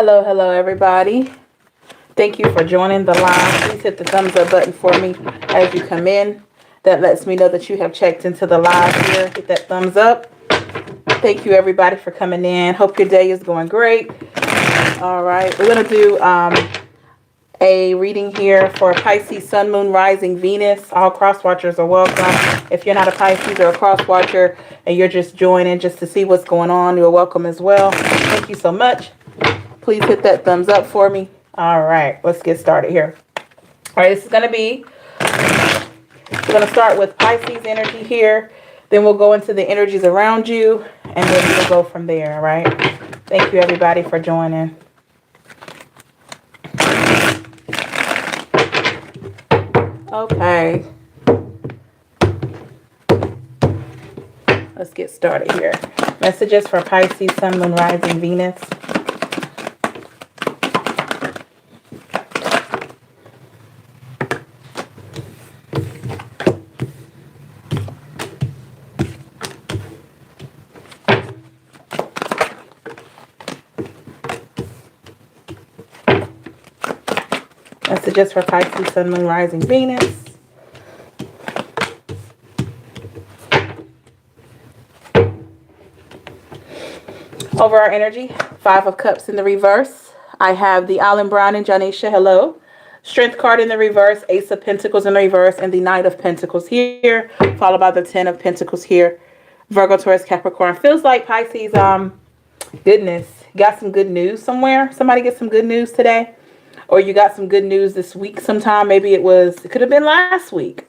Hello, hello, everybody. Thank you for joining the live. Please hit the thumbs up button for me as you come in. That lets me know that you have checked into the live here. Hit that thumbs up. Thank you, everybody, for coming in. Hope your day is going great. All right, we're going to do a reading here for Pisces, Sun, Moon, Rising, Venus. All cross watchers are welcome. If you're not a Pisces or a cross watcher and you're just joining just to see what's going on, you're welcome as well. Thank you so much. Please hit that thumbs up for me. All right, let's get started here. All right, this is going to be, we're going to start with Pisces energy here. Then we'll go into the energies around you, and then we'll go from there, all right? Thank you, everybody, for joining. Okay. Let's get started here. Messages for Pisces, Sun, Moon, Rising, Venus. Messages for Pisces, Sun, Moon, Rising, Venus. Over our energy, Five of Cups in the reverse. I have the Alan Brown and Janisha, hello. Strength card in the reverse, Ace of Pentacles in the reverse, and the Knight of Pentacles here, followed by the Ten of Pentacles here. Virgo, Taurus, Capricorn. Feels like Pisces, goodness, got some good news somewhere. Somebody get some good news today. Or you got some good news this week sometime. Maybe it could have been last week.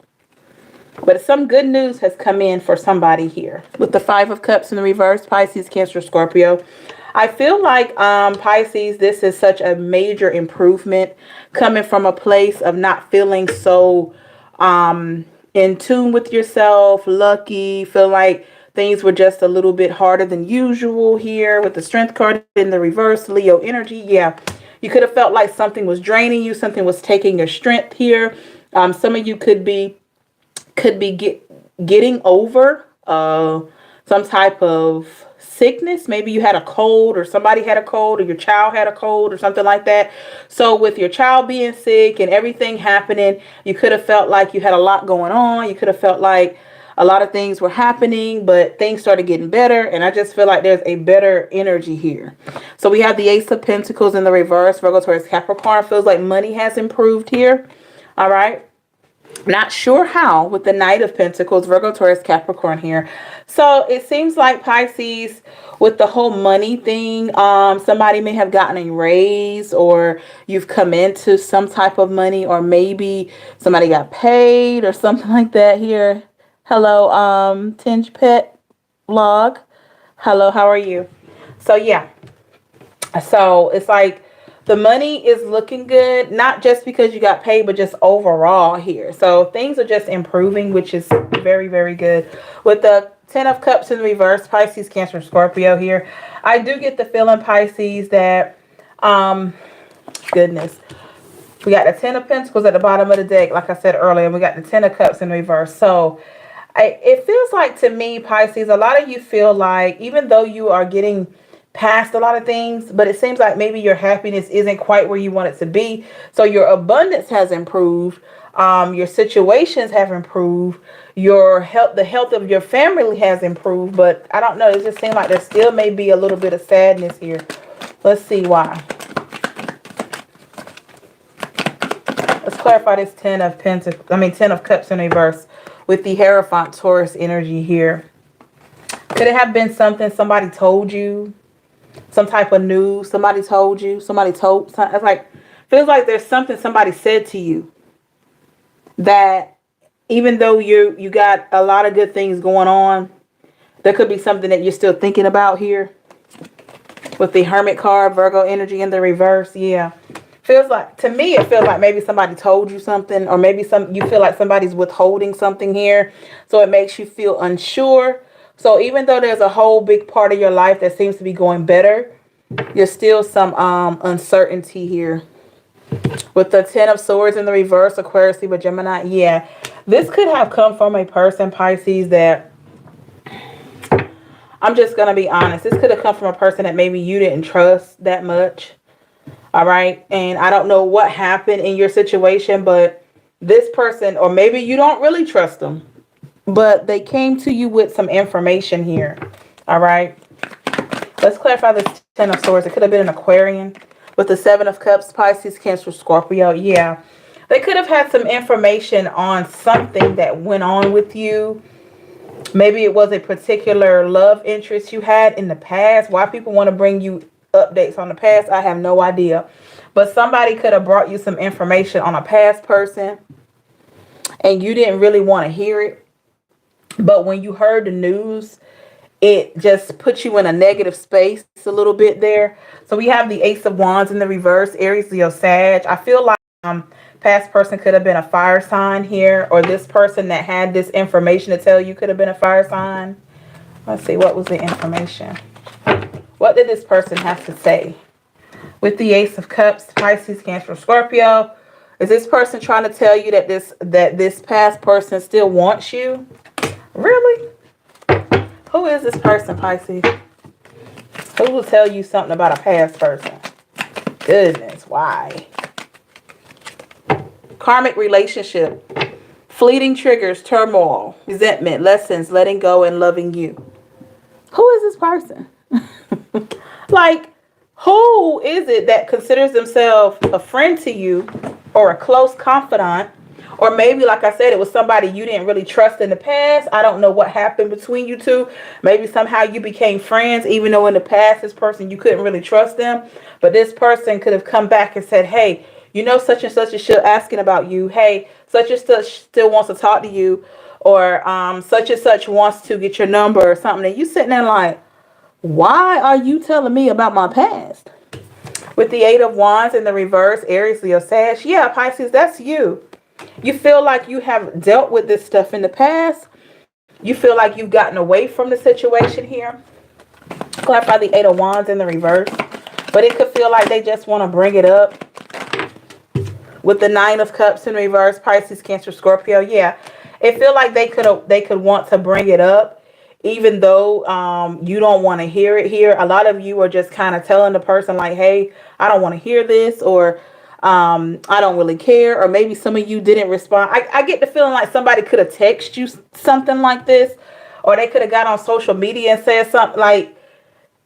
But some good news has come in for somebody here. With the Five of Cups in the reverse, Pisces, Cancer, Scorpio. I feel like Pisces, this is such a major improvement coming from a place of not feeling so in tune with yourself, lucky, feel like things were just a little bit harder than usual here with the Strength card in the reverse, Leo energy. Yeah, you could have felt like something was draining you, something was taking your strength here. Some of you could be getting over some type of sickness. Maybe you had a cold, or somebody had a cold, or your child had a cold, or something like that. So with your child being sick and everything happening, you could have felt like you had a lot going on. You could have felt like a lot of things were happening, but things started getting better. And I just feel like there's a better energy here. So we have the Ace of Pentacles in the reverse, Virgo, Taurus, Capricorn. Feels like money has improved here. All right. Not sure how with the Knight of Pentacles, Virgo, Taurus, Capricorn here. So it seems like Pisces, with the whole money thing, somebody may have gotten a raise, or you've come into some type of money, or maybe somebody got paid or something like that here. Hello, Tinge Pet Vlog. Hello, how are you? So yeah. So it's like the money is looking good, not just because you got paid, but just overall here. So things are just improving, which is very, very good. With the Ten of Cups in reverse, Pisces, Cancer, Scorpio here. I do get the feeling, Pisces, that, goodness, we got the Ten of Pentacles at the bottom of the deck, like I said earlier, and we got the Ten of Cups in reverse. So it feels like, to me, Pisces, a lot of you feel like, even though you are getting past a lot of things, but it seems like maybe your happiness isn't quite where you want it to be. So your abundance has improved. Your situations have improved. Your health, the health of your family has improved. But I don't know. It just seems like there still may be a little bit of sadness here. Let's see why. Let's clarify this Ten of Cups in reverse with the Hierophant Taurus energy here. Could it have been something somebody told you? Some type of news somebody told you? Somebody told, it's like, feels like there's something somebody said to you that, even though you got a lot of good things going on, there could be something that you're still thinking about here. With the Hermit card, Virgo energy in the reverse. Yeah. Feels like, to me, it feels like maybe somebody told you something, or maybe you feel like somebody's withholding something here. So it makes you feel unsure. So even though there's a whole big part of your life that seems to be going better, there's still some uncertainty here. With the Ten of Swords in the reverse, Aquarius, Libra, Gemini. Yeah, this could have come from a person, Pisces, that, I'm just going to be honest, this could have come from a person that maybe you didn't trust that much. All right. And I don't know what happened in your situation, but this person, or maybe you don't really trust them, but they came to you with some information here. All right. Let's clarify this Ten of Swords. It could have been an Aquarian with the Seven of Cups, Pisces, Cancer, Scorpio. Yeah. They could have had some information on something that went on with you. Maybe it was a particular love interest you had in the past. Why people want to bring you updates on the past, I have no idea. But somebody could have brought you some information on a past person and you didn't really want to hear it. But when you heard the news, it just puts you in a negative space a little bit there. So we have the Ace of Wands in the reverse, Aries, Leo, Sag. I feel like past person could have been a fire sign here, or this person that had this information to tell you could have been a fire sign. Let's see, what was the information? What did this person have to say? With the Ace of Cups, Pisces, Cancer, Scorpio, is this person trying to tell you that this past person still wants you? Really? Who is this person, Pisces? Who will tell you something about a past person? Goodness, why? Karmic relationship. Fleeting triggers, turmoil, resentment, lessons, letting go, and loving you. Who is this person? Like, who is it that considers themselves a friend to you or a close confidant? Or maybe, like I said, it was somebody you didn't really trust in the past. I don't know what happened between you two. Maybe somehow you became friends, even though in the past this person, you couldn't really trust them. But this person could have come back and said, hey, you know, such and such is still asking about you. Hey, such and such still wants to talk to you. Or such and such wants to get your number or something. And you sitting there like, why are you telling me about my past? With the Eight of Wands in the reverse, Aries, Leo, Sag. Yeah, Pisces, that's you. You feel like you have dealt with this stuff in the past. You feel like you've gotten away from the situation here. Clarify the Eight of Wands in the reverse. But it could feel like they just want to bring it up. With the Nine of Cups in reverse, Pisces, Cancer, Scorpio. Yeah, it feel like they could want to bring it up, even though you don't want to hear it here. A lot of you are just kind of telling the person like, hey, I don't want to hear this, or I don't really care. Or maybe some of you didn't respond. I get the feeling like somebody could have texted you something like this, or they could have got on social media and said something like,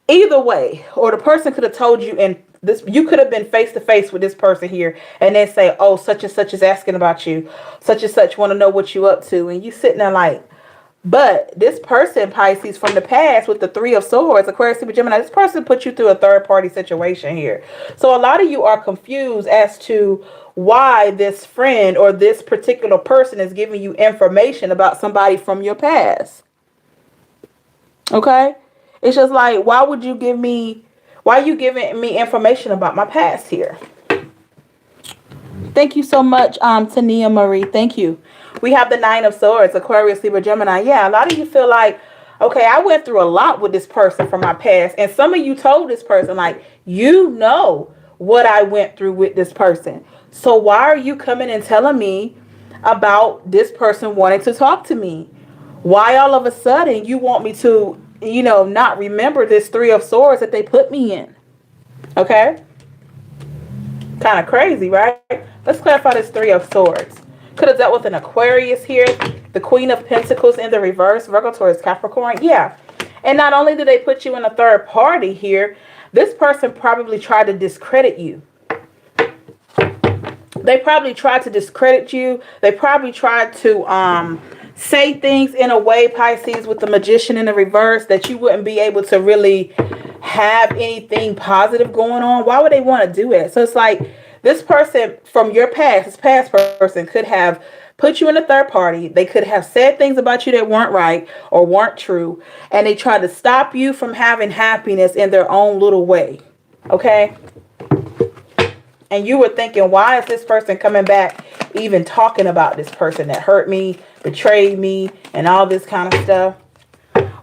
either way, or the person could have told you, and this, you could have been face to face with this person here and then say, oh, such and such is asking about you, such and such want to know what you up to, and you sitting there like, but this person, Pisces, from the past with the Three of Swords, Aquarius, Libra, Gemini, this person put you through a third party situation here. So a lot of you are confused as to why this friend or this particular person is giving you information about somebody from your past. Okay? It's just like, why are you giving me information about my past here? Thank you so much, Tania Marie. Thank you. We have the Nine of Swords, Aquarius, Libra, Gemini. Yeah, a lot of you feel like, okay, I went through a lot with this person from my past. And some of you told this person, like, you know what I went through with this person. So why are you coming and telling me about this person wanting to talk to me? Why all of a sudden you want me to, you know, not remember this Three of Swords that they put me in? Okay? Kind of crazy, right? Let's clarify this Three of Swords. Could have dealt with an Aquarius here. The Queen of Pentacles in the reverse. Virgo, Taurus, Capricorn. Yeah. And not only did they put you in a third party here, this person probably tried to discredit you. They probably tried to discredit you. They probably tried to say things in a way, Pisces, with the Magician in the reverse, that you wouldn't be able to really have anything positive going on. Why would they want to do it? So it's like, this person from your past, this past person could have put you in a third party. They could have said things about you that weren't right or weren't true. And they tried to stop you from having happiness in their own little way. Okay? And you were thinking, why is this person coming back even talking about this person that hurt me, betrayed me, and all this kind of stuff?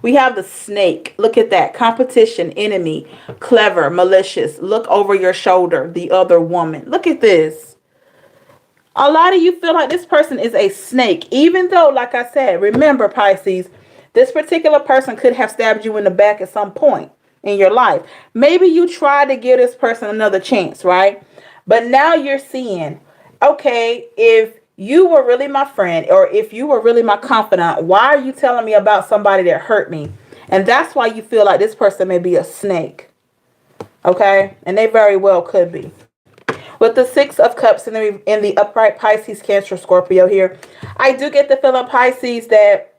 We have the Snake. Look at that. Competition, enemy, clever, malicious. Look over your shoulder, the other woman. Look at this. A lot of you feel like this person is a snake. Even though, like I said, remember, Pisces, this particular person could have stabbed you in the back at some point. in your life. Maybe you tried to give this person another chance, right? But now you're seeing, okay, if you were really my friend or if you were really my confidant, why are you telling me about somebody that hurt me? And that's why you feel like this person may be a snake. Okay? And they very well could be. With the Six of Cups in the upright Pisces, Cancer, Scorpio here, I do get the feeling, Pisces, that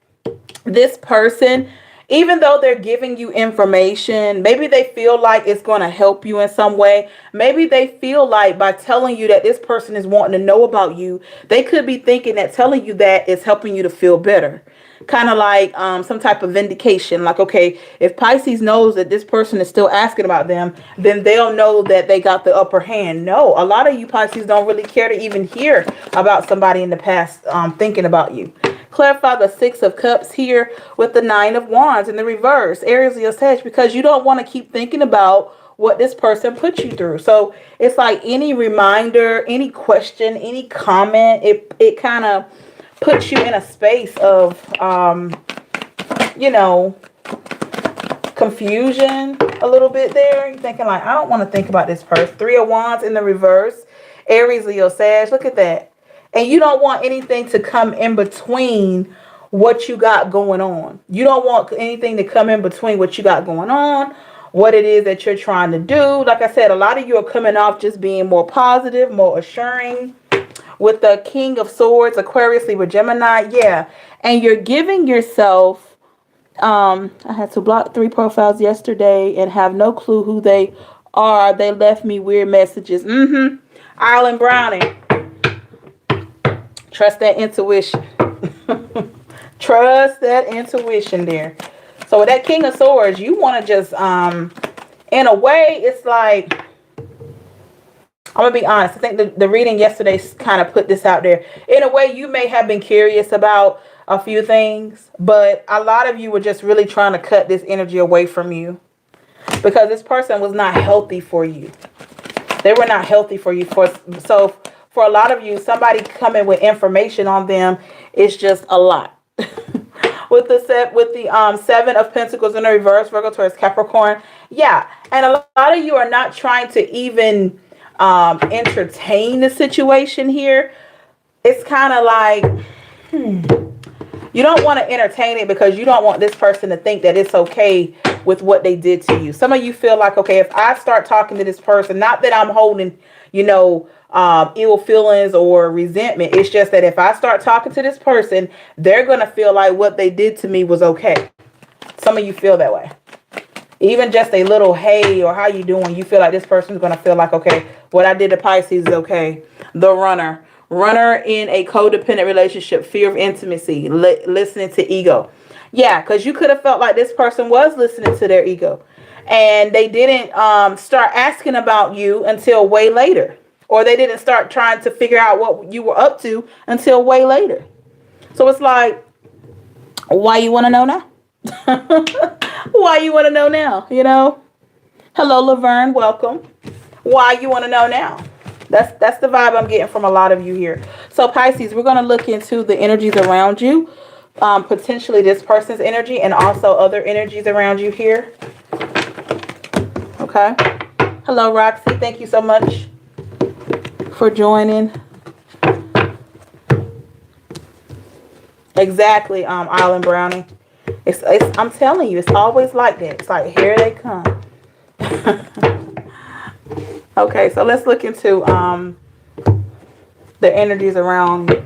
this person, even though they're giving you information, maybe they feel like it's going to help you in some way. Maybe they feel like by telling you that this person is wanting to know about you, they could be thinking that telling you that is helping you to feel better. Kind of like some type of vindication. Like, okay, if Pisces knows that this person is still asking about them, then they'll know that they got the upper hand. No, a lot of you Pisces don't really care to even hear about somebody in the past thinking about you. Clarify the Six of Cups here with the Nine of Wands in the reverse. Aries, Leo, Sag, because you don't want to keep thinking about what this person put you through. So it's like any reminder, any question, any comment, it kind of puts you in a space of, you know, confusion a little bit there. You're thinking like, I don't want to think about this person. Three of Wands in the reverse. Aries, Leo, Sag. Look at that. And you don't want anything to come in between what you got going on. You don't want anything to come in between what you got going on, what it is that you're trying to do. Like I said, a lot of you are coming off just being more positive, more assuring. With the King of Swords, Aquarius, Libra, Gemini, yeah. And you're giving yourself, I had to block 3 profiles yesterday and have no clue who they are. They left me weird messages. Island Browning. Trust that intuition. Trust that intuition there. So with that King of Swords, you want to just, in a way, it's like, I'm going to be honest. I think the reading yesterday kind of put this out there. In a way, you may have been curious about a few things, but a lot of you were just really trying to cut this energy away from you because this person was not healthy for you. They were not healthy for you. So for a lot of you, somebody coming with information on them is just a lot. With the Seven of Pentacles in the reverse, Virgo, Taurus, Capricorn. Yeah. And a lot of you are not trying to even entertain the situation here. It's kind of like, you don't want to entertain it because you don't want this person to think that it's okay with what they did to you. Some of you feel like, okay, if I start talking to this person, not that I'm holding, you know, ill feelings or resentment. It's just that if I start talking to this person, they're going to feel like what they did to me was okay. Some of you feel that way. Even just a little hey or how you doing, you feel like this person's going to feel like, okay, what I did to Pisces is okay. The runner in a codependent relationship, fear of intimacy, listening to ego. Yeah, because you could have felt like this person was listening to their ego. And they didn't start asking about you until way later. Or they didn't start trying to figure out what you were up to until way later. So it's like, why you want to know now? Why you want to know now? You know? Hello, Laverne. Welcome. Why you want to know now? That's the vibe I'm getting from a lot of you here. So Pisces, we're going to look into the energies around you. Potentially this person's energy and also other energies around you here. Okay. Hello, Roxy. Thank you so much for joining. Exactly, Island Brownie. It's I'm telling you, it's always like that. It's like, here they come. Okay, so let's look into the energies around you.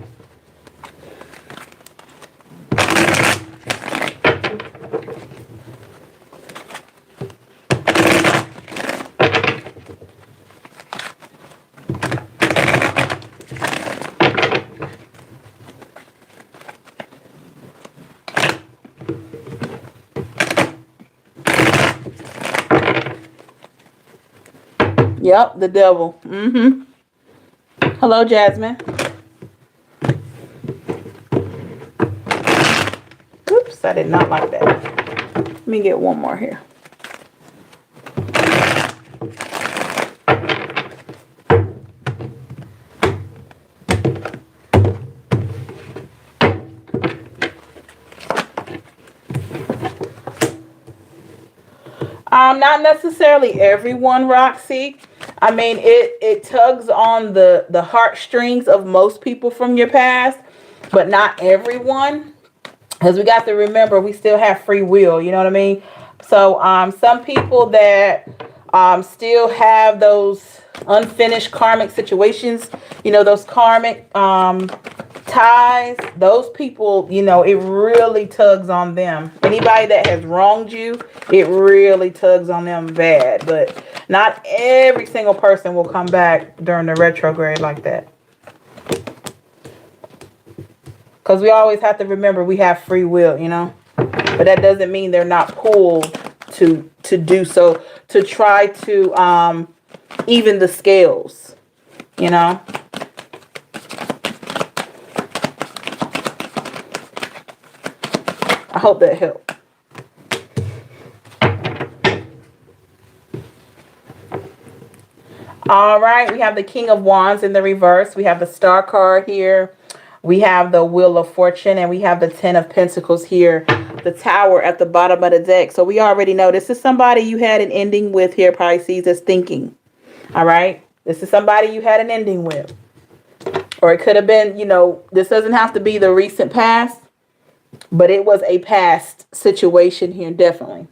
Yep, the devil. Hello, Jasmine. Oops, I did not like that. Let me get one more here. Not necessarily everyone, Roxy. I mean, it tugs on the heartstrings of most people from your past, but not everyone. Because we got to remember, we still have free will. You know what I mean? So, some people that still have those unfinished karmic situations, those karmic ties, those people, it really tugs on them. Anybody that has wronged you, it really tugs on them bad. But not every single person will come back during the retrograde like that. Because we always have to remember we have free will, But that doesn't mean they're not pulled to do so, to try to even the scales, I hope that helped. All right, we have the King of Wands in the reverse. We have the Star card here. We have the Wheel of Fortune, and we have the Ten of Pentacles here. The Tower at the bottom of the deck. So we already know this is somebody you had an ending with here, Pisces, is thinking. All right? This is somebody you had an ending with. Or it could have been, this doesn't have to be the recent past, but it was a past situation here, definitely.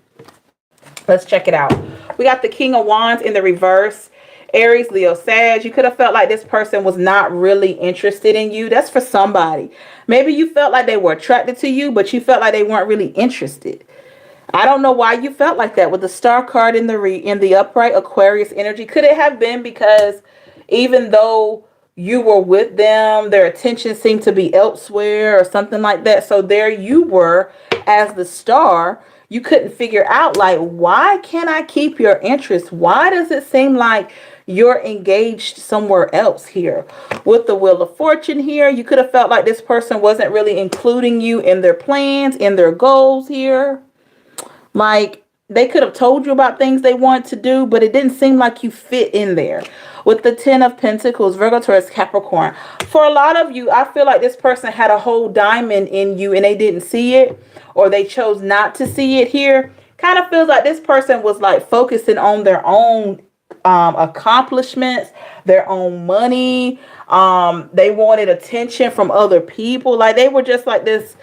Let's check it out. We got the King of Wands in the reverse. Aries, Leo, Sag. You could have felt like this person was not really interested in you. That's for somebody. Maybe you felt like they were attracted to you, but you felt like they weren't really interested. I don't know why you felt like that with the Star card in the upright, Aquarius energy. Could it have been because even though you were with them, their attention seemed to be elsewhere or something like that? So there you were as the Star. You couldn't figure out, like, why can't I keep your interest? Why does it seem like you're engaged somewhere else here? With the Wheel of Fortune here, you could have felt like this person wasn't really including you in their plans, in their goals here. Like, they could have told you about things they wanted to do, but it didn't seem like you fit in there. With the Ten of Pentacles, Virgo, Taurus, Capricorn. For a lot of you, I feel like this person had a whole diamond in you and they didn't see it, or they chose not to see it here. Kind of feels like this person was like focusing on their own accomplishments, their own money. They wanted attention from other people. Like they were just like this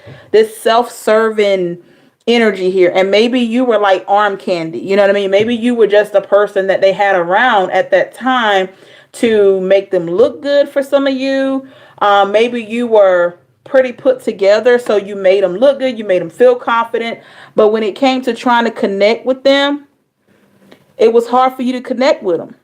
self-serving energy here. And maybe you were like arm candy, you know what I mean? Maybe you were just a person that they had around at that time to make them look good for some of you. Maybe you were pretty put together, so you made them look good, you made them feel confident. But when it came to trying to connect with them, it was hard for you to connect with them.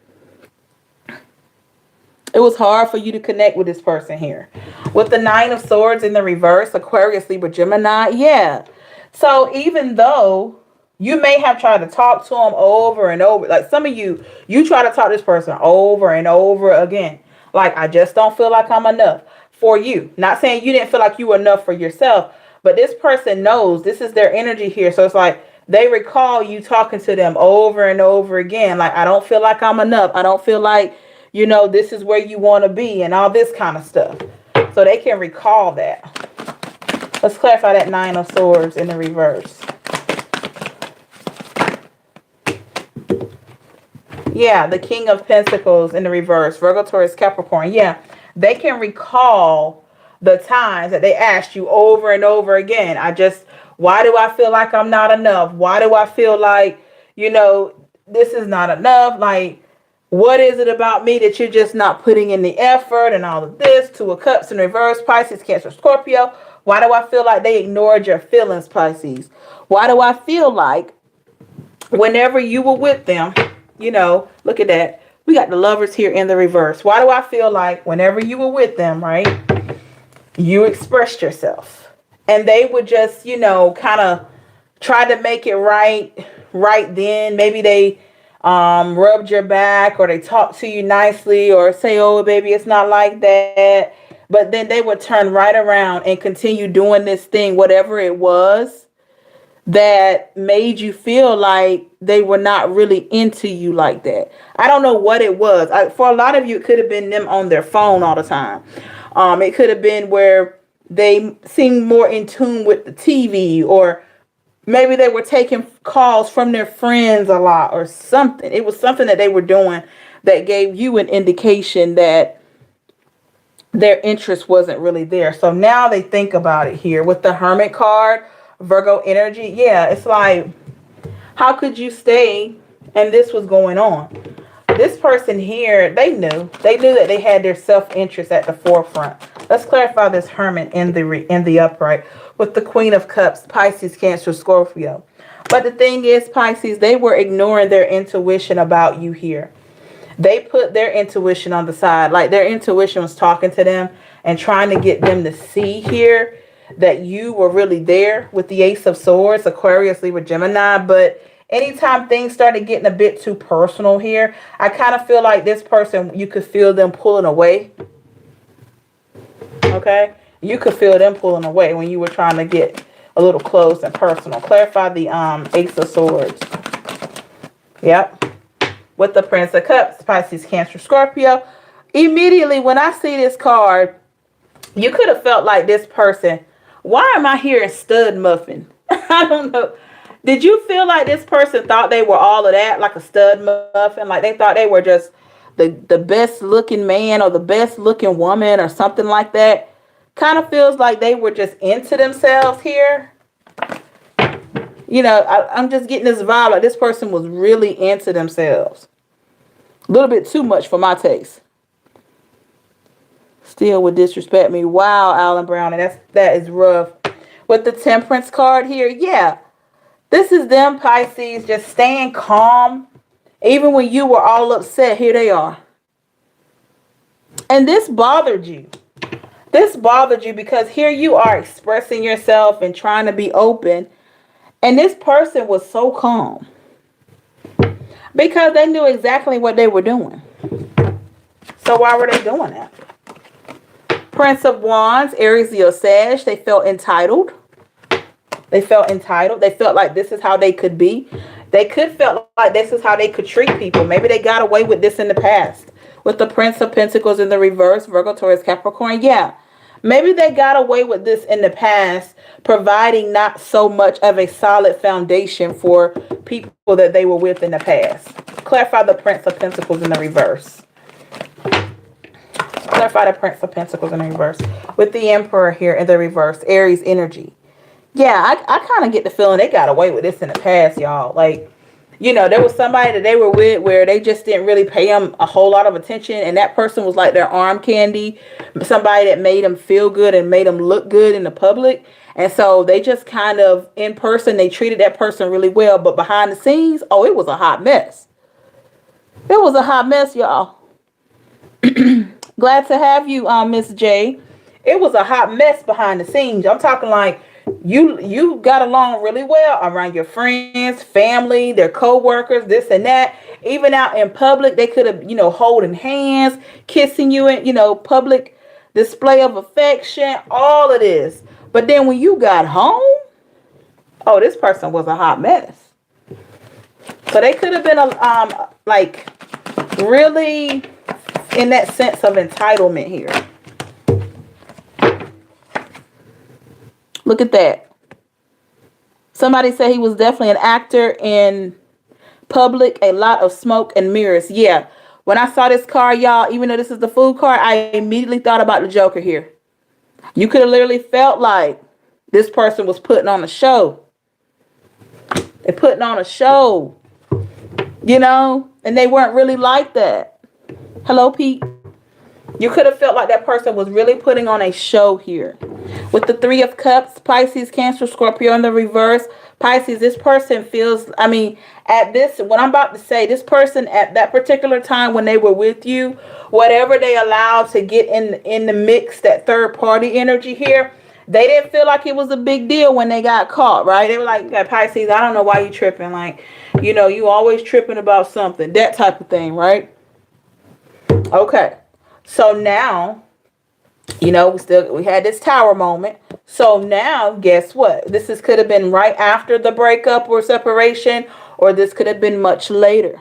It was hard for you to connect with this person here. With the Nine of Swords in the reverse, Aquarius, Libra, Gemini, yeah. So even though you may have tried to talk to them over and over, like some of you try to talk to this person over and over again. Like, I just don't feel like I'm enough for you. Not saying you didn't feel like you were enough for yourself, but this person knows this is their energy here. So it's like they recall you talking to them over and over again. Like, I don't feel like I'm enough. I don't feel like, this is where you want to be and all this kind of stuff. So they can recall that. Let's clarify that Nine of Swords in the reverse. Yeah, the King of Pentacles in the reverse. Virgo, Taurus, Capricorn. Yeah, they can recall the times that they asked you over and over again. Why do I feel like I'm not enough? Why do I feel like, this is not enough? Like, what is it about me that you're just not putting in the effort and all of this? Two of Cups in reverse, Pisces, Cancer, Scorpio. Why do I feel like they ignored your feelings, Pisces? Why do I feel like whenever you were with them, look at that. We got the Lovers here in the reverse. Why do I feel like whenever you were with them, right, you expressed yourself and they would just, kind of try to make it right then. Maybe they rubbed your back or they talked to you nicely or say, oh, baby, it's not like that. But then they would turn right around and continue doing this thing, whatever it was that made you feel like they were not really into you like that. I don't know what it was. For a lot of you, it could have been them on their phone all the time. It could have been where they seemed more in tune with the TV, or Maybe they were taking calls from their friends a lot or something. It was something that they were doing that gave you an indication that their interest wasn't really there. So now they think about it here with the Hermit card, Virgo energy. Yeah, it's like, how could you stay and this was going on? This person here, they knew that they had their self-interest at the forefront. Let's clarify this Hermit in the upright with the Queen of Cups, Pisces, Cancer, Scorpio. But the thing is, Pisces, they were ignoring their intuition about you here. They put their intuition on the side. Like their intuition was talking to them and trying to get them to see here that you were really there with the Ace of Swords, Aquarius, Libra, Gemini. But anytime things started getting a bit too personal here, I kind of feel like this person, you could feel them pulling away. Okay? You could feel them pulling away when you were trying to get a little close and personal. Clarify the Ace of Swords. Yep. With the Prince of Cups, Pisces, Cancer, Scorpio. Immediately when I see this card, you could have felt like this person, why am I hearing stud muffin? I don't know. Did you feel like this person thought they were all of that, like a stud muffin? Like they thought they were just the best looking man or the best looking woman or something like that? Kind of feels like they were just into themselves here. You know, I'm just getting this vibe like this person was really into themselves. A little bit too much for my taste. Still would disrespect me. Wow, Alan Brown, and that is rough. With the Temperance card here, yeah. This is them, Pisces, just staying calm. Even when you were all upset, here they are. And this bothered you. This bothered you because here you are expressing yourself and trying to be open. And this person was so calm. Because they knew exactly what they were doing. So why were they doing that? Prince of Wands, Aries, Leo, Sag, they felt entitled. They felt entitled. They felt like this is how they could be. They could felt like this is how they could treat people. Maybe they got away with this in the past. With the Prince of Pentacles in the reverse, Virgo, Taurus, Capricorn. Yeah. Maybe they got away with this in the past, providing not so much of a solid foundation for people that they were with in the past. Clarify the Prince of Pentacles in the reverse. Clarify the Prince of Pentacles in the reverse. With the Emperor here in the reverse, Aries energy. Yeah, I kind of get the feeling they got away with this in the past, y'all. Like, you know, there was somebody that they were with where they just didn't really pay them a whole lot of attention. And that person was like their arm candy. Somebody that made them feel good and made them look good in the public. And so they just kind of, in person, they treated that person really well. But behind the scenes, oh, it was a hot mess. It was a hot mess, y'all. Glad to have you, Miss J. It was a hot mess behind the scenes. I'm talking like you got along really well around your friends, family, their co-workers, this and that. Even out in public, they could have, you know, holding hands, kissing you, and, you know, public display of affection, all of this. But then when you got home, oh, this person was a hot mess. So they could have been like really in that sense of entitlement here. Look at that. Somebody said he was definitely an actor in public, a lot of smoke and mirrors. Yeah. When I saw this card, y'all, even though this is the Fool card, I immediately thought about the Joker here. You could have literally felt like this person was putting on a show. They're putting on a show, you know, and they weren't really like that. Hello, Pete. You could have felt like that person was really putting on a show here. With the Three of Cups, Pisces, Cancer, Scorpio in the reverse. Pisces, this person feels, I mean, at this, what I'm about to say, this person at that particular time when they were with you, whatever they allowed to get in the mix, that third party energy here, they didn't feel like it was a big deal when they got caught, right? They were like, yeah, Pisces, I don't know why you tripping. Like, you know, you always tripping about something, that type of thing, right? Okay. So now, you know, we had this tower moment. So now, guess what? This could have been right after the breakup or separation, or this could have been much later.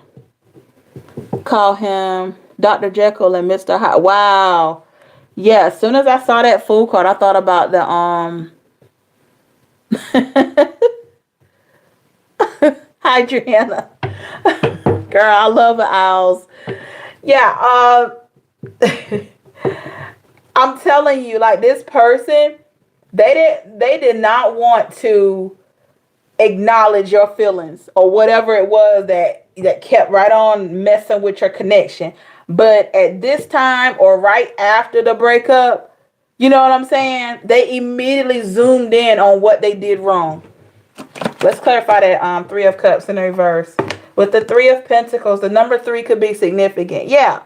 Call him Dr. Jekyll and Mr. Hyde. Wow. Yeah, as soon as I saw that Fool card, I thought about the Adriana. Girl, I love owls. Yeah, I'm telling you, like this person, they did not want to acknowledge your feelings or whatever it was that kept right on messing with your connection. But at this time or right after the breakup, you know what I'm saying? They immediately zoomed in on what they did wrong. Let's clarify that Three of Cups in the reverse. With the Three of Pentacles, the number 3 could be significant. Yeah.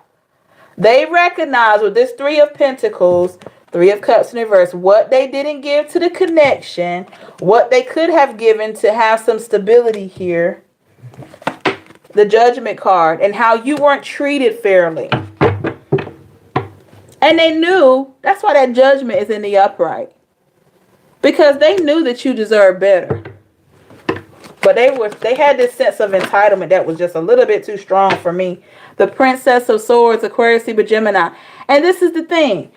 They recognize with this Three of Pentacles, Three of Cups in reverse, what they didn't give to the connection, what they could have given to have some stability here. The Judgment card, and how you weren't treated fairly. And they knew, that's why that Judgment is in the upright. Because they knew that you deserved better. But they had this sense of entitlement that was just a little bit too strong for me. The Princess of Swords, Aquarius, Libra, Gemini. And this is the thing.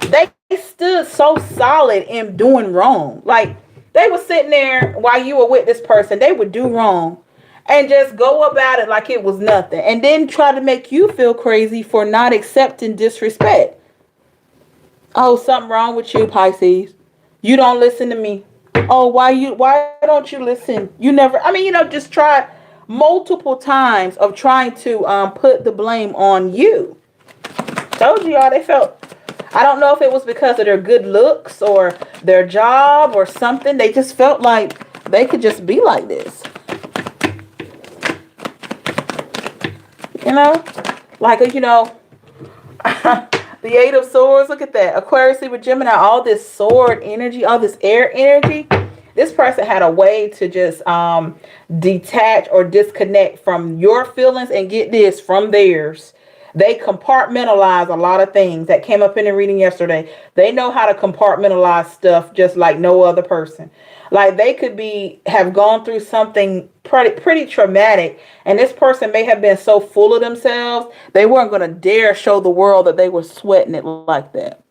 They stood so solid in doing wrong. Like, they were sitting there while you were with this person. They would do wrong. And just go about it like it was nothing. And then try to make you feel crazy for not accepting disrespect. Oh, something wrong with you, Pisces. You don't listen to me. Oh, why don't you listen? You never, just try multiple times of trying to put the blame on you. Told you all they felt, I don't know if it was because of their good looks or their job or something. They just felt like they could just be like this. The Eight of Swords, look at that. Aquarius, Libra, Gemini, all this sword energy, all this air energy. This person had a way to just detach or disconnect from your feelings and get this from theirs. They compartmentalize a lot of things that came up in the reading yesterday. They know how to compartmentalize stuff just like no other person. Like they could have gone through something pretty traumatic, and this person may have been so full of themselves, they weren't going to dare show the world that they were sweating it like that.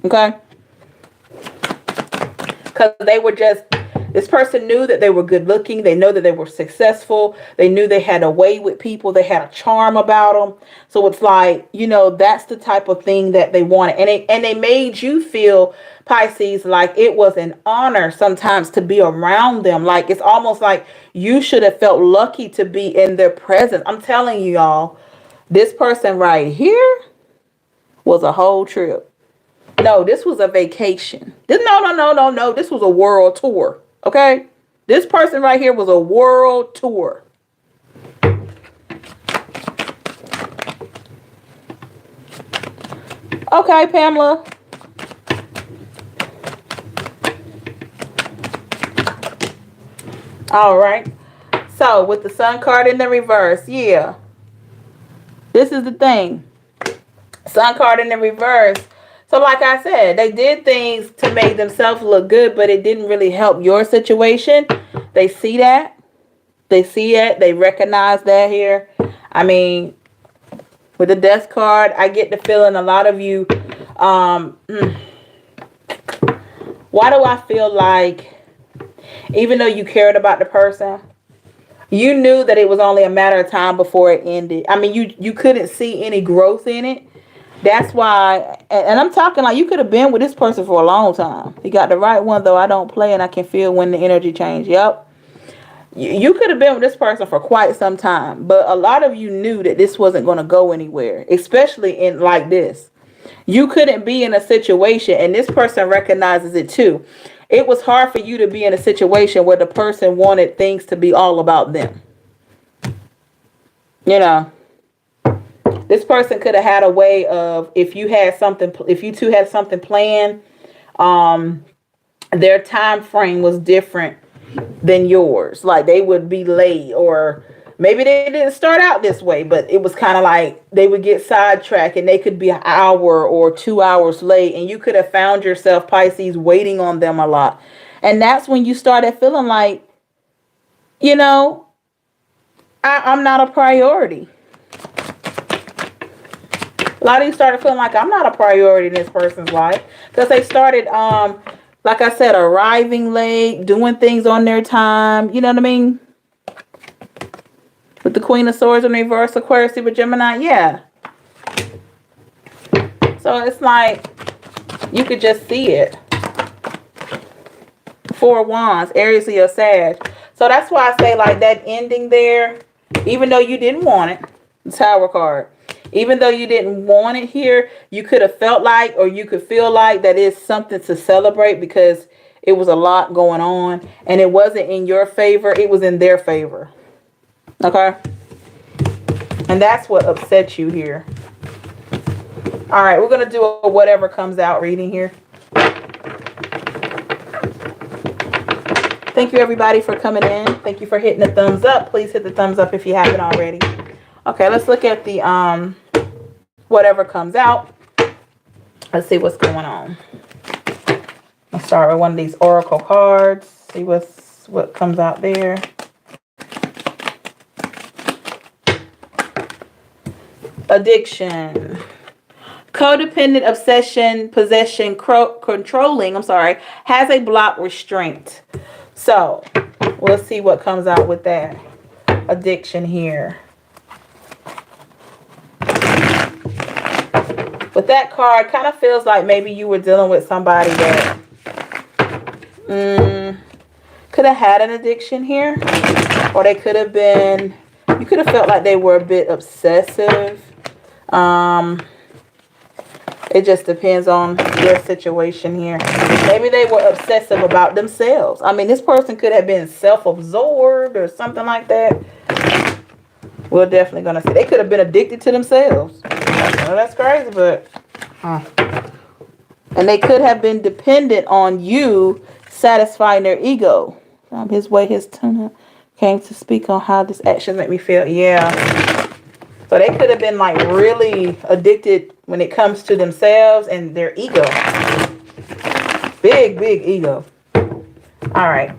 Okay? Because this person knew that they were good looking. They know that they were successful. They knew they had a way with people. They had a charm about them. So it's like, that's the type of thing that they wanted. And they made you feel, Pisces, like it was an honor sometimes to be around them. Like it's almost like you should have felt lucky to be in their presence. I'm telling you, y'all, this person right here was a whole trip. No, this was a vacation. No. This was a world tour. Okay? This person right here was a world tour. Okay, Pamela. All right. So, with the Sun card in the reverse, yeah. This is the thing. Sun card in the reverse. So like I said, they did things to make themselves look good, but it didn't really help your situation. They see that. They see it. They recognize that here. With the Death card, I get the feeling a lot of you, why do I feel like, even though you cared about the person, you knew that it was only a matter of time before it ended. You couldn't see any growth in it. That's why, and I'm talking like you could have been with this person for a long time. You got the right one, though. I don't play, and I can feel when the energy change. Yep. You could have been with this person for quite some time, but a lot of you knew that this wasn't going to go anywhere, especially in like this. You couldn't be in a situation, and this person recognizes it too. It was hard for you to be in a situation where the person wanted things to be all about them. This person could have had a way of, if you two had something planned, their time frame was different than yours. Like they would be late, or maybe they didn't start out this way, but it was kind of like they would get sidetracked and they could be an hour or 2 hours late, and you could have found yourself, Pisces, waiting on them a lot. And that's when you started feeling like, I'm not a priority. A lot of you started feeling like I'm not a priority in this person's life, because they started like I said, arriving late, doing things on their time. You know what I mean? With the Queen of Swords in reverse, Aquarius, Libra, Gemini. Yeah. So it's like you could just see it. Four of Wands, Aries, Leo, Sag. So that's why I say like that ending there, even though you didn't want it, the Tower card, even though you didn't want it here, you could have felt like, or you could feel like that is something to celebrate because it was a lot going on and it wasn't in your favor. It was in their favor. Okay. And that's what upset you here. All right. We're going to do a whatever comes out reading here. Thank you, everybody, for coming in. Thank you for hitting the thumbs up. Please hit the thumbs up if you haven't already. Okay, let's look at the whatever comes out. Let's see what's going on. I'll start with one of these oracle cards. See what comes out there. Addiction. Codependent, obsession, possession, controlling, has a block restraint. So, we'll see what comes out with that addiction here. With that card, kind of feels like maybe you were dealing with somebody that could have had an addiction here. Or they could have been, you could have felt like they were a bit obsessive. It just depends on your situation here. Maybe they were obsessive about themselves. I mean, this person could have been self-absorbed or something like that. We're definitely going to see. They could have been addicted to themselves. Well, that's crazy, but... And they could have been dependent on you satisfying their ego. His tone came to speak on how this action made me feel. Yeah. So they could have been like really addicted when it comes to themselves and their ego. Big, big ego. All right.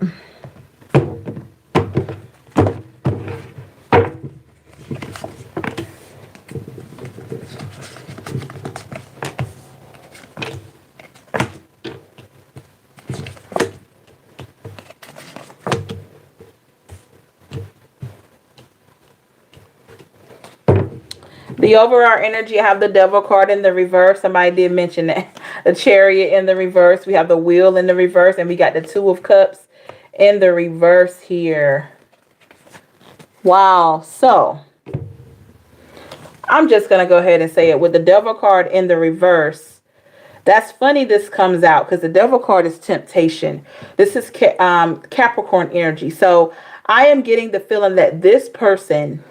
The overall energy, I have the Devil card in the reverse. Somebody did mention that. The Chariot in the reverse. We have the Wheel in the reverse. And we got the Two of Cups in the reverse here. Wow. So, I'm just going to go ahead and say it. With the Devil card in the reverse, that's funny this comes out because the Devil card is temptation. This is Capricorn energy. So, I am getting the feeling that this person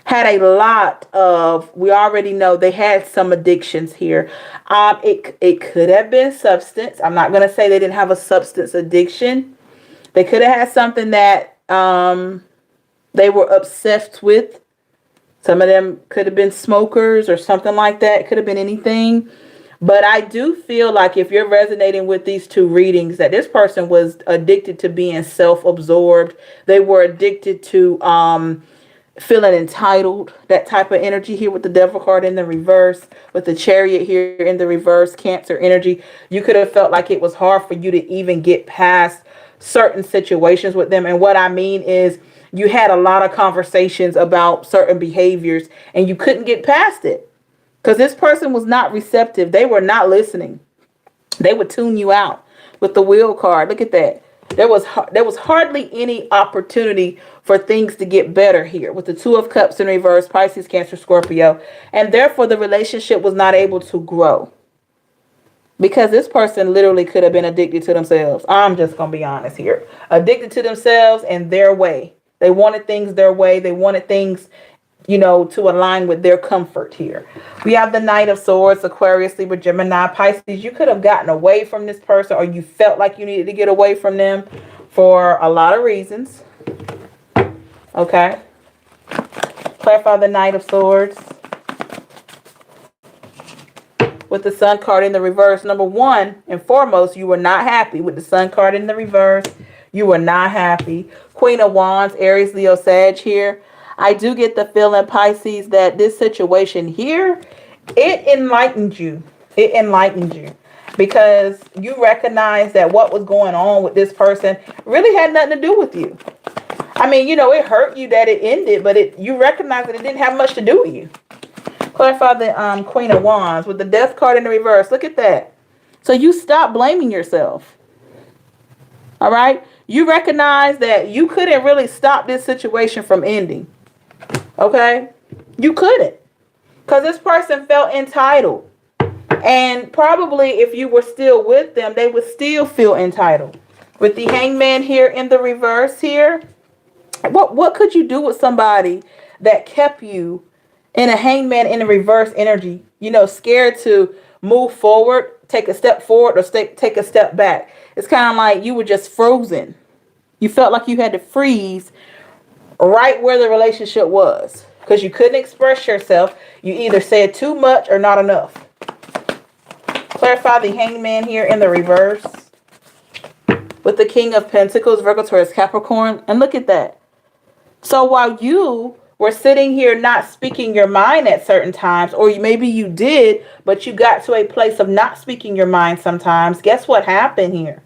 had a lot of, we already know they had some addictions here. It could have been substance. I'm not going to say they didn't have a substance addiction. They could have had something that they were obsessed with. Some of them could have been smokers or something like that. It could have been anything. But I do feel like if you're resonating with these two readings, that this person was addicted to being self-absorbed. They were addicted to feeling entitled, that type of energy here with the Devil card in the reverse, with the Chariot here in the reverse, Cancer energy. You could have felt like it was hard for you to even get past certain situations with them. And what I mean is you had a lot of conversations about certain behaviors and you couldn't get past it because this person was not receptive. They were not listening. They would tune you out. With the Wheel card, look at that. There was hardly any opportunity for things to get better here with the Two of Cups in reverse, Pisces, Cancer, Scorpio. And therefore, the relationship was not able to grow because this person literally could have been addicted to themselves. I'm just going to be honest here. Addicted to themselves and their way. They wanted things their way. They wanted things, you know, to align with their comfort here. We have the Knight of Swords, Aquarius, Libra, Gemini, Pisces. You could have gotten away from this person or you felt like you needed to get away from them for a lot of reasons. Okay. Clarify the Knight of Swords. With the Sun card in the reverse. Number one and foremost, you were not happy. With the Sun card in the reverse, you were not happy. Queen of Wands, Aries, Leo, Sag here. I do get the feeling, Pisces, that this situation here, it enlightened you. It enlightened you. because you recognize that what was going on with this person really had nothing to do with you. I mean, you know, it hurt you that it ended, but you recognize that it didn't have much to do with you. Clarify the Queen of Wands with the Death card in the reverse. Look at that. So you stop blaming yourself. All right? You recognize that you couldn't really stop this situation from ending. Okay? You couldn't. Because this person felt entitled. And probably if you were still with them, they would still feel entitled. With the Hangman here in the reverse here, what could you do with somebody that kept you in a Hangman in a reverse energy? You know, scared to move forward, take a step forward, or take a step back. It's kind of like you were just frozen. You felt like you had to freeze right where the relationship was because you couldn't express yourself. You either said too much or not enough. Clarify the Hangman here in the reverse with the King of Pentacles, Virgo, Taurus, Capricorn. And look at that. So while you were sitting here not speaking your mind at certain times, or maybe you did, but you got to a place of not speaking your mind sometimes, guess what happened here?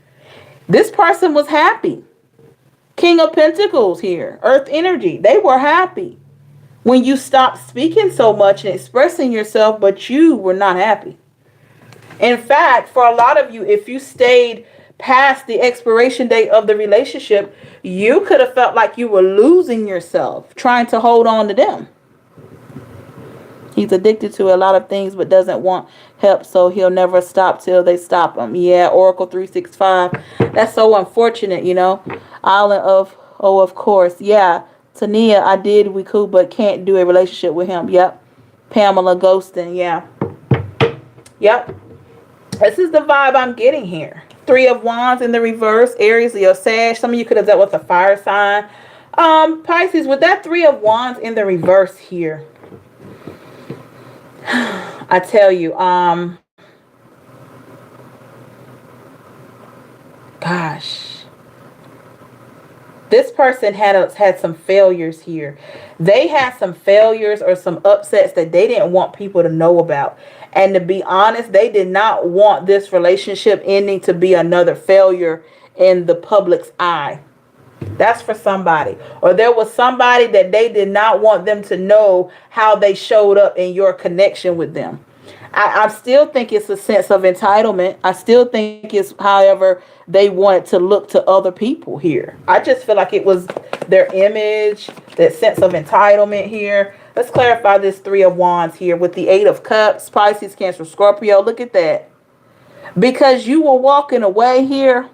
This person was happy. King of Pentacles here, Earth energy. They were happy when you stopped speaking so much and expressing yourself, but you were not happy. In fact, for a lot of you, if you stayed past the expiration date of the relationship, you could have felt like you were losing yourself trying to hold on to them. He's addicted to a lot of things but doesn't want help, so he'll never stop till they stop him. Yeah, Oracle 365. That's so unfortunate, you know. Island of course. Yeah, Tania, I did we cool but can't do a relationship with him. Yep. Pamela ghosting. Yeah. Yep. This is the vibe I'm getting here. Three of Wands in the reverse. Aries, Leo, Sag. Some of you could have dealt with a fire sign. Pisces, with that Three of Wands in the reverse here, I tell you, gosh, this person had some failures here. They had some failures or some upsets that they didn't want people to know about. And to be honest, they did not want this relationship ending to be another failure in the public's eye. That's for somebody. Or there was somebody that they did not want them to know how they showed up in your connection with them. I still think it's a sense of entitlement. I still think it's however they wanted to look to other people here. I just feel like it was their image, that sense of entitlement here. Let's clarify this Three of Wands here with the Eight of Cups, Pisces, Cancer, Scorpio. Look at that. Because you were walking away here.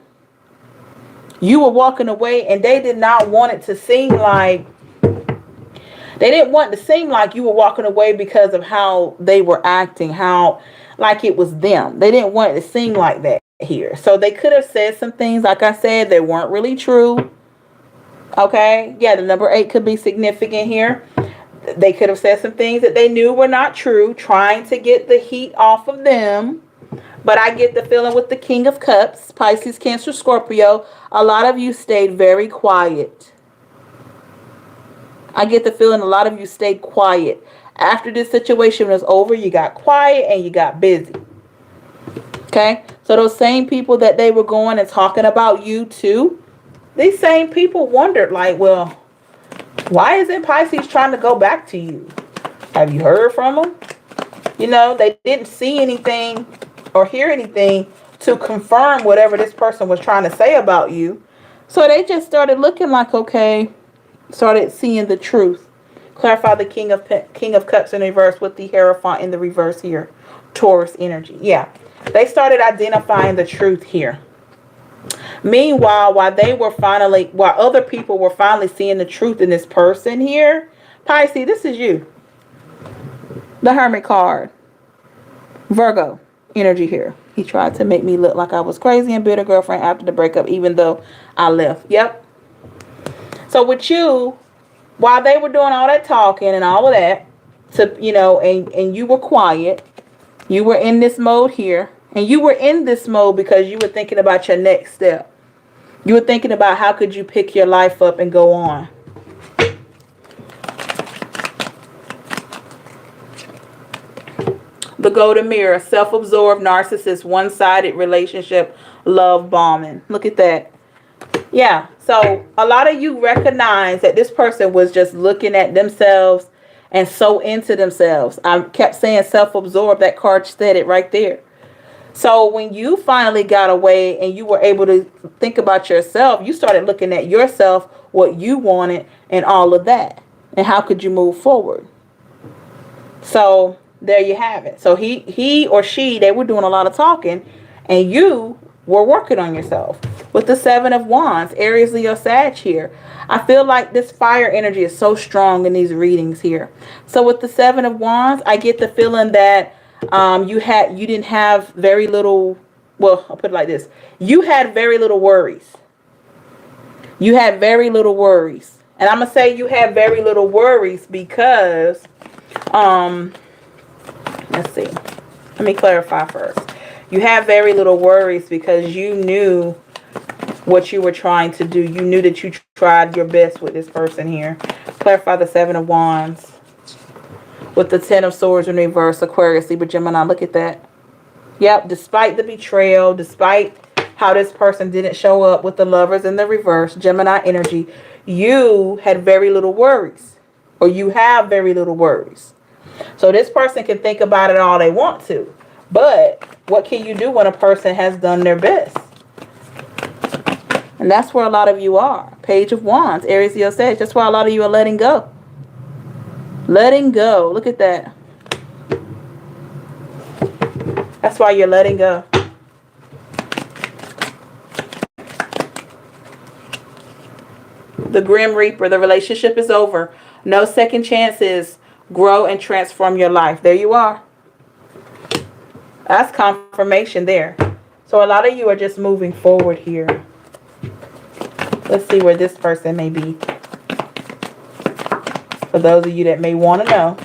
You were walking away and they did not want it to seem like, they didn't want it to seem like you were walking away because of how they were acting, how like it was them. They didn't want it to seem like that here. So they could have said some things, like I said, that weren't really true. Okay. Yeah, the number 8 could be significant here. They could have said some things that they knew were not true, trying to get the heat off of them. But I get the feeling with the King of Cups, Pisces, Cancer, Scorpio, a lot of you stayed very quiet. I get the feeling a lot of you stayed quiet. After this situation was over, you got quiet and you got busy. Okay? So those same people that they were going and talking about you too, these same people wondered like, well, why isn't Pisces trying to go back to you? Have you heard from them? You know, they didn't see anything or hear anything to confirm whatever this person was trying to say about you. So they just started looking like, okay, started seeing the truth. Clarify the King of Cups in reverse with the Hierophant in the reverse here. Taurus energy. Yeah. They started identifying the truth here. Meanwhile, while other people were finally seeing the truth in this person here, Pisces, this is you. The Hermit card. Virgo energy here. He tried to make me look like I was crazy and bitter girlfriend after the breakup, even though I left. Yep. So with you, while they were doing all that talking and all of that, and you were quiet, you were in this mode here, and you were in this mode because you were thinking about your next step. You were thinking about how could you pick your life up and go on. The golden mirror, self-absorbed, narcissist, one-sided relationship, love bombing. Look at that. Yeah, so a lot of you recognize that this person was just looking at themselves and so into themselves. I kept saying self-absorbed. That card said it right there. So when you finally got away and you were able to think about yourself, you started looking at yourself, what you wanted, and all of that. And how could you move forward? So there you have it. So he or she, they were doing a lot of talking, and you were working on yourself. With the Seven of Wands, Aries, Leo, Sag here. I feel like this fire energy is so strong in these readings here. So with the Seven of Wands, I get the feeling that you didn't have very little, well, I'll put it like this. You had very little worries. You had very little worries. And I'm going to say you had very little worries because, let's see. Let me clarify first. You had very little worries because you knew what you were trying to do. You knew that you tried your best with this person here. Clarify the Seven of Wands. With the Ten of Swords in reverse, Aquarius, Libra, Gemini. Look at that. Yep, despite the betrayal, despite how this person didn't show up with the Lovers in the reverse, Gemini energy, you had very little worries. Or you have very little worries. So this person can think about it all they want to. But what can you do when a person has done their best? And that's where a lot of you are. Page of Wands, Aries, Leo, Sag. That's why a lot of you are letting go. Letting go. Look at that. That's why you're letting go. The Grim Reaper. The relationship is over. No second chances. Grow and transform your life. There you are. That's confirmation there. So a lot of you are just moving forward here. Let's see where this person may be. For those of you that may want to know.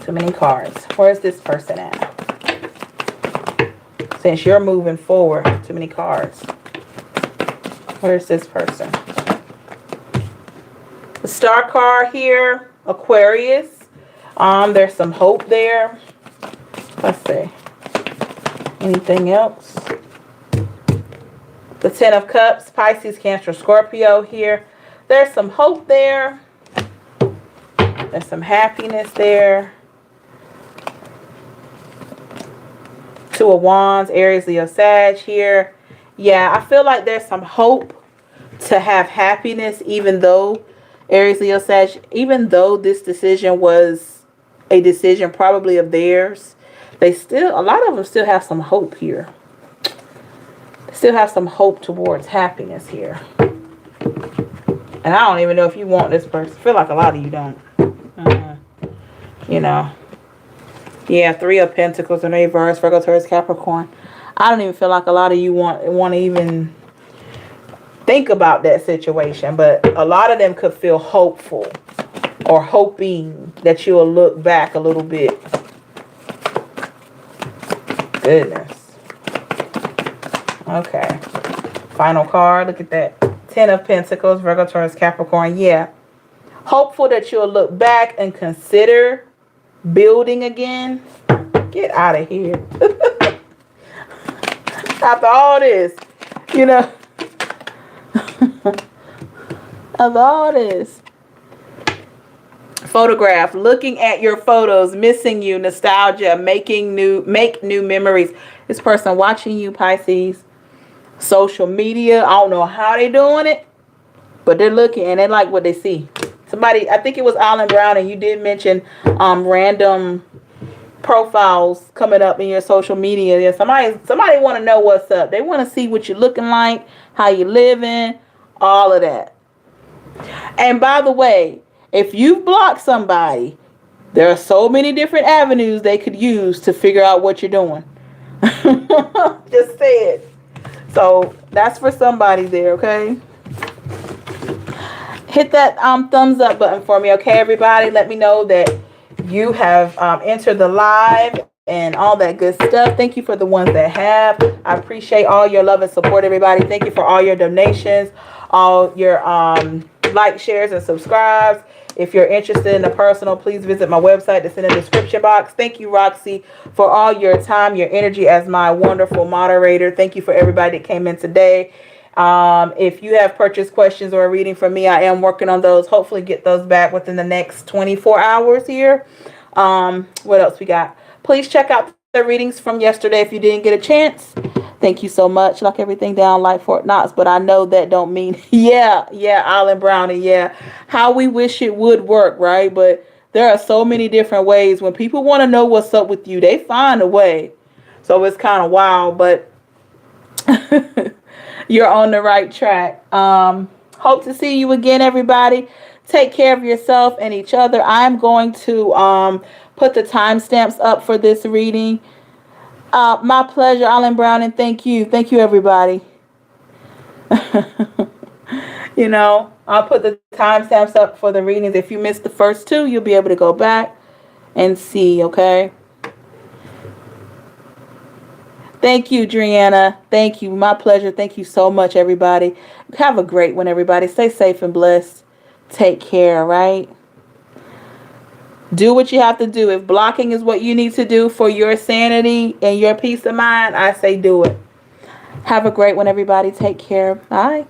Too many cards. Where's this person at? Since you're moving forward. Too many cards. Where's this person? The Star card here. Aquarius. There's some hope there. Let's see. Anything else? The Ten of Cups, Pisces, Cancer, Scorpio here. There's some hope there. There's some happiness there. Two of Wands, Aries, Leo, Sag here. Yeah, I feel like there's some hope to have happiness, even though Aries, Leo, Sag, even though this decision was a decision probably of theirs, they still, a lot of them still have some hope here. Still have some hope towards happiness here. And I don't even know if you want this person. I feel like a lot of you don't. You know. Yeah, Three of Pentacles in reverse, Virgo, Taurus, Capricorn. I don't even feel like a lot of you want to even think about that situation. But a lot of them could feel hopeful or hoping that you'll look back a little bit. Goodness. Okay. Final card. Look at that. Ten of Pentacles, Virgo, Taurus, Capricorn. Yeah. Hopeful that you'll look back and consider building again. Get out of here. After all this, you know. After all this. Photograph. Looking at your photos. Missing you. Nostalgia. Make new memories. This person watching you, Pisces. Social media. I don't know how they're doing it. But they're looking and they like what they see. Somebody, I think it was Alan Brown, and you did mention random profiles coming up in your social media. Yeah, somebody want to know what's up. They want to see what you're looking like, how you living, all of that. And by the way, if you've blocked somebody, there are so many different avenues they could use to figure out what you're doing. Just say it. So that's for somebody there, okay? Hit that thumbs up button for me, okay, everybody? Let me know that you have entered the live and all that good stuff. Thank you for the ones that have. I appreciate all your love and support, everybody. Thank you for all your donations, all your likes, shares, and subscribes. If you're interested in a personal, please visit my website that's in the description box. Thank you, Roxy, for all your time, your energy as my wonderful moderator. Thank you for everybody that came in today. If you have purchase questions or a reading from me, I am working on those. Hopefully get those back within the next 24 hours here. What else we got? Please check out the readings from yesterday if you didn't get a chance. Thank you so much. Lock everything down like Fort Knox, but I know that don't mean yeah, Island Brownie, yeah. How we wish it would work, right? But there are so many different ways. When people want to know what's up with you, they find a way. So it's kind of wild, but you're on the right track. Hope to see you again, everybody. Take care of yourself and each other. I'm going to put the timestamps up for this reading. My pleasure, Island Brown, and thank you. Thank you, everybody. You know, I'll put the timestamps up for the readings. If you missed the first two, you'll be able to go back and see, okay? Thank you, Driana. Thank you. My pleasure. Thank you so much, everybody. Have a great one, everybody. Stay safe and blessed. Take care, right? Do what you have to do. If blocking is what you need to do for your sanity and your peace of mind, I say do it. Have a great one, everybody. Take care. Bye.